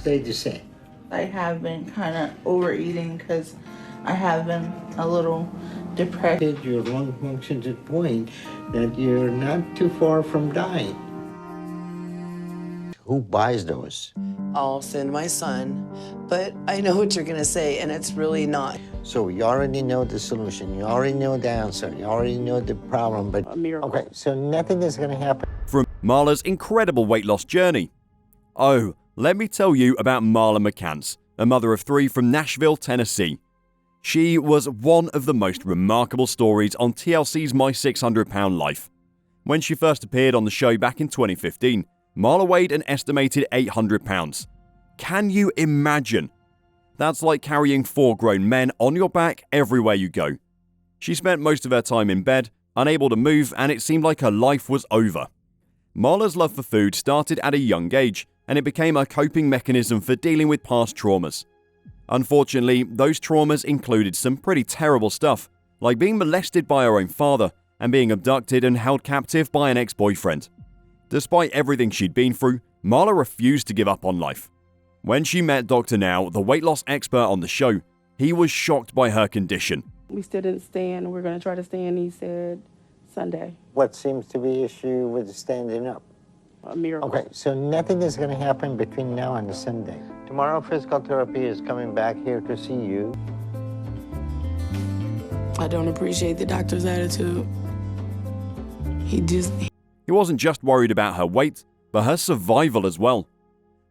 stayed the same? I have been kind of overeating because I have been a little depressed. Your lung function's at a point that you're not too far from dying. Who buys those? I'll send my son, but I know what you're gonna say, and it's really not. So you already know the solution, you already know the answer, you already know the problem, but... A miracle. Okay, so nothing is gonna happen. From Marla's incredible weight loss journey. Oh, let me tell you about Marla McCants, a mother of 3 from Nashville, Tennessee. She was one of the most remarkable stories on TLC's My 600 Pound Life. When she first appeared on the show back in 2015, Marla weighed an estimated 800 pounds. Can you imagine? That's like carrying 4 grown men on your back everywhere you go. She spent most of her time in bed, unable to move, and it seemed like her life was over. Marla's love for food started at a young age, and it became a coping mechanism for dealing with past traumas. Unfortunately, those traumas included some pretty terrible stuff, like being molested by her own father and being abducted and held captive by an ex-boyfriend. Despite everything she'd been through, Marla refused to give up on life. When she met Dr. Now, the weight loss expert on the show, he was shocked by her condition. We still didn't stand. We're going to try to stand, he said, Sunday. What seems to be issue with standing up? A miracle. Okay, so nothing is going to happen between now and Sunday. Tomorrow, physical therapy is coming back here to see you. I don't appreciate the doctor's attitude. He wasn't just worried about her weight, but her survival as well.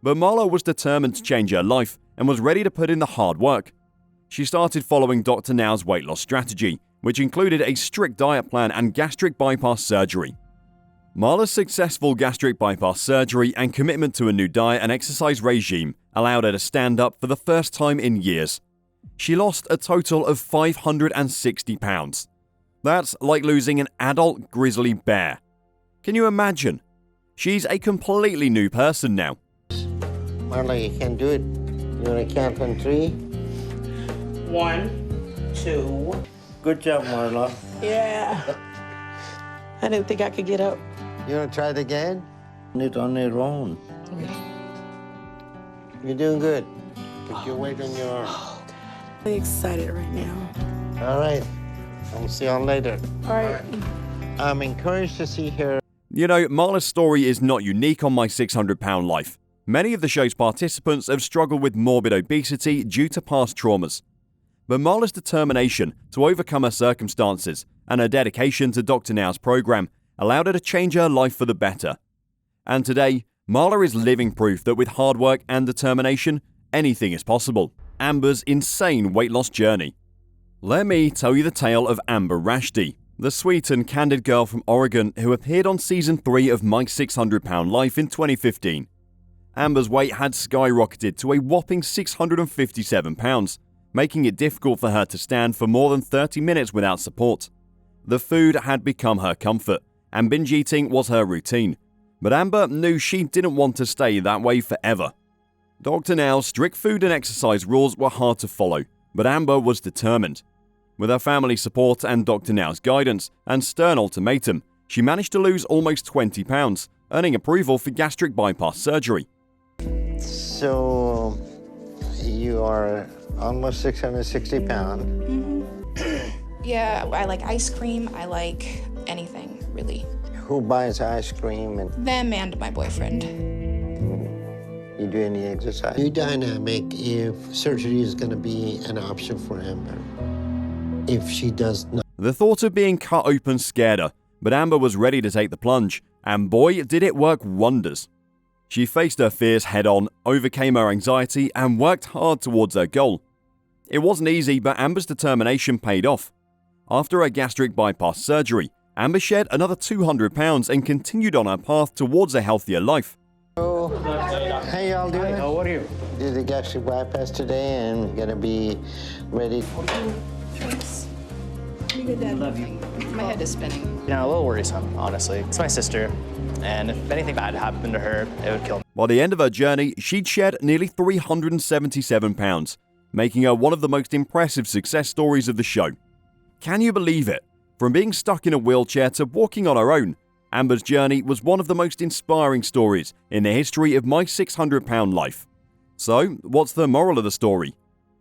But Marla was determined to change her life and was ready to put in the hard work. She started following Dr. Now's weight loss strategy, which included a strict diet plan and gastric bypass surgery. Marla's successful gastric bypass surgery and commitment to a new diet and exercise regime allowed her to stand up for the first time in years. She lost a total of 560 pounds. That's like losing an adult grizzly bear. Can you imagine? She's a completely new person now. Marla, you can do it. You want to count on 3? 1, 2. Good job, Marla. Yeah. I didn't think I could get up. You want to try it again? It on your own. You're doing good. Put your weight on your arm. I'm excited right now. All right. I'll see y'all later. All right. I'm encouraged to see her. You know, Marla's story is not unique on My 600 Pound Life. Many of the show's participants have struggled with morbid obesity due to past traumas. But Marla's determination to overcome her circumstances and her dedication to Dr. Now's program allowed her to change her life for the better. And today, Marla is living proof that with hard work and determination, anything is possible. Amber's insane weight loss journey. Let me tell you the tale of Amber Rashdi, the sweet and candid girl from Oregon who appeared on Season 3 of My 600 Pound Life in 2015. Amber's weight had skyrocketed to a whopping 657 pounds, making it difficult for her to stand for more than 30 minutes without support. The food had become her comfort, and binge eating was her routine. But Amber knew she didn't want to stay that way forever. Dr. Now's strict food and exercise rules were hard to follow, but Amber was determined. With her family support and Dr. Now's guidance and stern ultimatum, she managed to lose almost 20 pounds, earning approval for gastric bypass surgery. So, you are almost 660 pounds. Yeah, I like ice cream. I like anything, really. Who buys ice cream and Them and my boyfriend. you do any exercise? You're dynamic if surgery is going to be an option for Amber. If she does not. The thought of being cut open scared her, but Amber was ready to take the plunge, and boy, did it work wonders. She faced her fears head-on, overcame her anxiety, and worked hard towards her goal. It wasn't easy, but Amber's determination paid off. After her gastric bypass surgery, Amber shed another 200 pounds and continued on her path towards a healthier life. Oh, how y'all doing? Hi, how are you? Did the gastric bypass today and gonna be ready. Thanks. Love you. My head is spinning. You know, a little worrisome, honestly. It's my sister, and if anything bad happened to her, it would kill me. By the end of her journey, she'd shed nearly 377 pounds, making her one of the most impressive success stories of the show. Can you believe it? From being stuck in a wheelchair to walking on her own, Amber's journey was one of the most inspiring stories in the history of My 600 Pound Life. So, what's the moral of the story?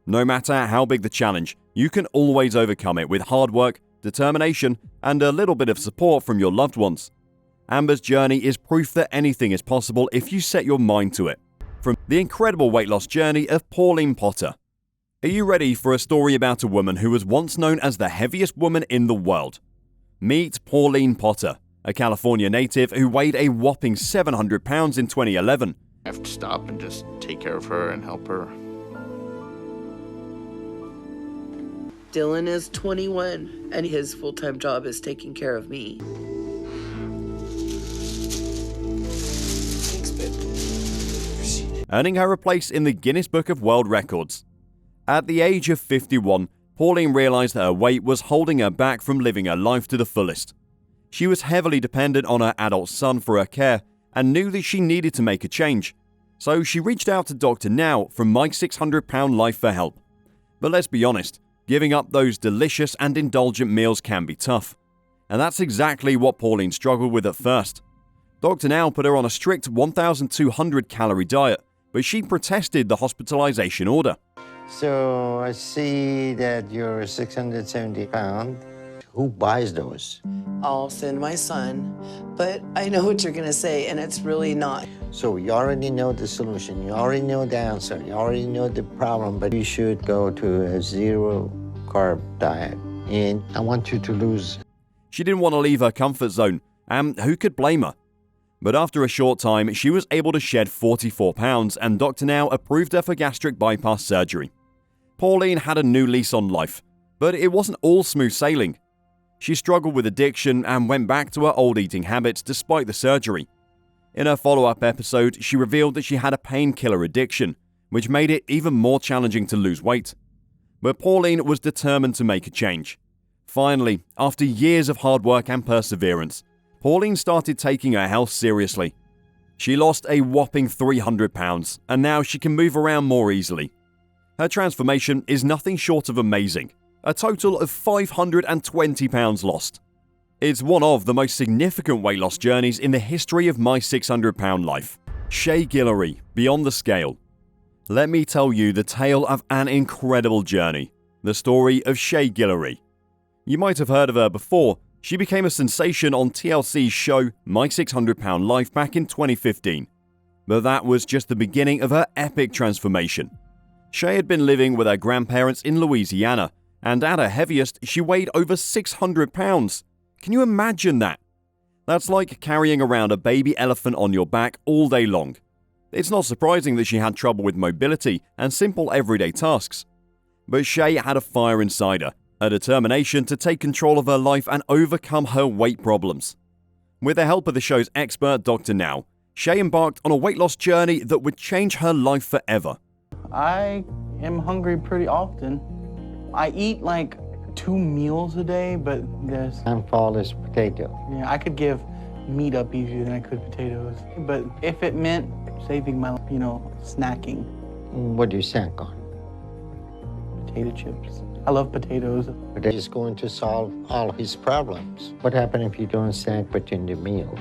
No matter how big the challenge, you can always overcome it with hard work, determination, and a little bit of support from your loved ones. Amber's journey is proof that anything is possible if you set your mind to it. From the incredible weight loss journey of Pauline Potter. Are you ready for a story about a woman who was once known as the heaviest woman in the world? Meet Pauline Potter, a California native who weighed a whopping 700 pounds in 2011. I have to stop and just take care of her and help her. Dylan is 21 and his full-time job is taking care of me. Earning her a place in the Guinness Book of World Records. At the age of 51, Pauline realized that her weight was holding her back from living her life to the fullest. She was heavily dependent on her adult son for her care and knew that she needed to make a change. So she reached out to Dr. Now from My 600 Pound Life for help. But let's be honest, giving up those delicious and indulgent meals can be tough. And that's exactly what Pauline struggled with at first. Dr. Now put her on a strict 1,200 calorie diet, but she protested the hospitalization order. So I see that you're 670 pounds. Who buys those? I'll send my son, but I know what you're gonna say, and it's really not. So you already know the solution. You already know the answer. You already know the problem, but you should go to a zero-carb diet. And I want you to lose. She didn't want to leave her comfort zone, and who could blame her? But after a short time, she was able to shed 44 pounds, and Dr. Now approved her for gastric bypass surgery. Pauline had a new lease on life, but it wasn't all smooth sailing. She struggled with addiction and went back to her old eating habits despite the surgery. In her follow-up episode, she revealed that she had a painkiller addiction, which made it even more challenging to lose weight. But Pauline was determined to make a change. Finally, after years of hard work and perseverance, Pauline started taking her health seriously. She lost a whopping 300 pounds, and now she can move around more easily. Her transformation is nothing short of amazing. A total of 520 pounds lost. It's one of the most significant weight loss journeys in the history of My 600 Pound Life. Shay Guillory, Beyond the Scale. Let me tell you the tale of an incredible journey. The story of Shay Guillory. You might have heard of her before. She became a sensation on TLC's show My 600 Pound Life back in 2015. But that was just the beginning of her epic transformation. Shay had been living with her grandparents in Louisiana, and at her heaviest, she weighed over 600 pounds. Can you imagine that? That's like carrying around a baby elephant on your back all day long. It's not surprising that she had trouble with mobility and simple everyday tasks. But Shay had a fire inside her, a determination to take control of her life and overcome her weight problems. With the help of the show's expert, Dr. Now, Shay embarked on a weight loss journey that would change her life forever. I am hungry pretty often. I eat like 2 meals a day, but there's... Handful is potato. Yeah, I could give meat up easier than I could potatoes. But if it meant saving my, snacking. What do you snack on? Potato chips. I love potatoes. But that is going to solve all his problems. What happens if you don't snack between the meals?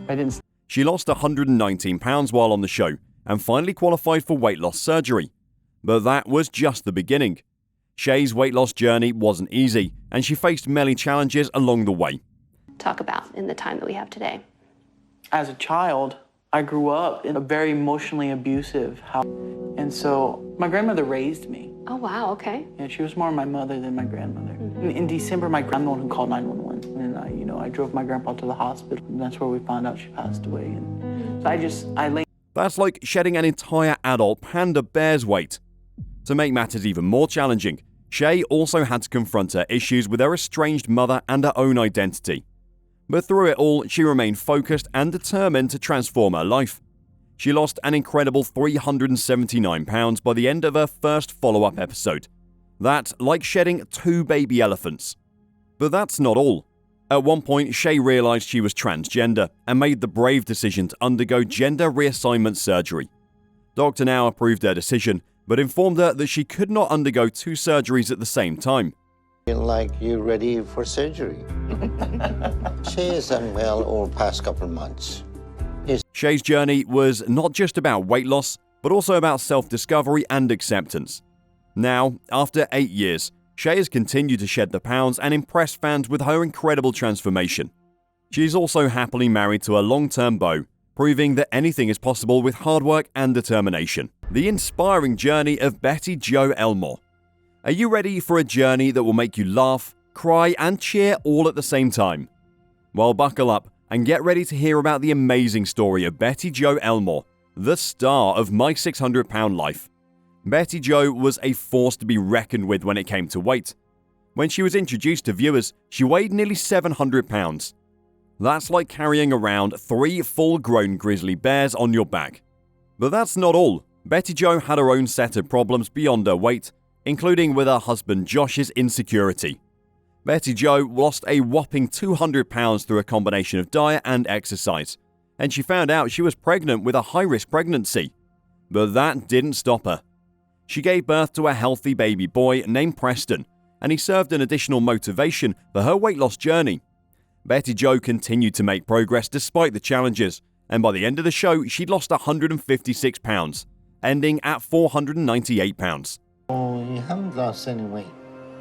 I didn't... She lost 119 pounds while on the show and finally qualified for weight loss surgery. But that was just the beginning. Shay's weight loss journey wasn't easy, and she faced many challenges along the way. Talk about in the time that we have today. As a child, I grew up in a very emotionally abusive house. And so my grandmother raised me. Oh, wow, okay. Yeah, she was more my mother than my grandmother. In December, I'm the one who called 911. And I drove my grandpa to the hospital. And that's where we found out she passed away. And so I lay... That's like shedding an entire adult panda bear's weight. To make matters even more challenging, Shay also had to confront her issues with her estranged mother and her own identity. But through it all, she remained focused and determined to transform her life. She lost an incredible 379 pounds by the end of her first follow-up episode. That's like shedding 2 baby elephants. But that's not all. At one point, Shay realized she was transgender and made the brave decision to undergo gender reassignment surgery. Dr. Now approved her decision, but informed her that she could not undergo 2 surgeries at the same time. Like you're ready for surgery. Shay is unwell over the past couple of months. Shay's journey was not just about weight loss, but also about self-discovery and acceptance. Now, after 8 years, Shay has continued to shed the pounds and impress fans with her incredible transformation. She's also happily married to a long-term beau, proving that anything is possible with hard work and determination. The inspiring journey of Betty Jo Elmore. Are you ready for a journey that will make you laugh, cry, and cheer all at the same time? Well, buckle up and get ready to hear about the amazing story of Betty Jo Elmore, the star of My 600 Pound Life. Betty Jo was a force to be reckoned with when it came to weight. When she was introduced to viewers, she weighed nearly 700 pounds. That's like carrying around 3 full-grown grizzly bears on your back. But that's not all. Betty Jo had her own set of problems beyond her weight, including with her husband Josh's insecurity. Betty Jo lost a whopping 200 pounds through a combination of diet and exercise, and she found out she was pregnant with a high-risk pregnancy. But that didn't stop her. She gave birth to a healthy baby boy named Preston, and he served an additional motivation for her weight loss journey. Betty Jo continued to make progress despite the challenges, and by the end of the show, she'd lost 156 pounds, ending at 498 pounds. Oh, you haven't lost any weight.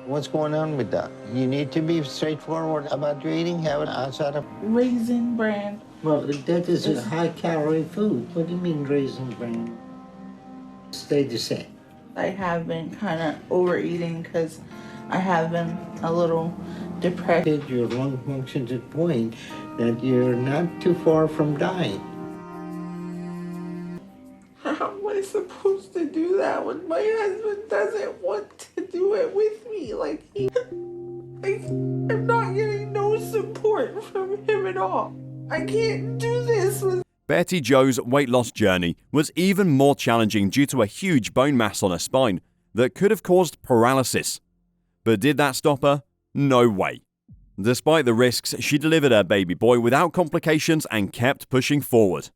What's going on with that? You need to be straightforward about your eating habit outside of... Raisin Bran. Well, that is a high-calorie food. What do you mean Raisin Bran? Stay the same. I have been kind of overeating because I have been a little depressed. Your lung function's at a point that you're not too far from dying. How am I supposed to do that when my husband doesn't want to do it with me? I'm not getting no support from him at all. I can't do this with... Betty Jo's weight loss journey was even more challenging due to a huge bone mass on her spine that could have caused paralysis. But did that stop her? No way. Despite the risks, she delivered her baby boy without complications and kept pushing forward.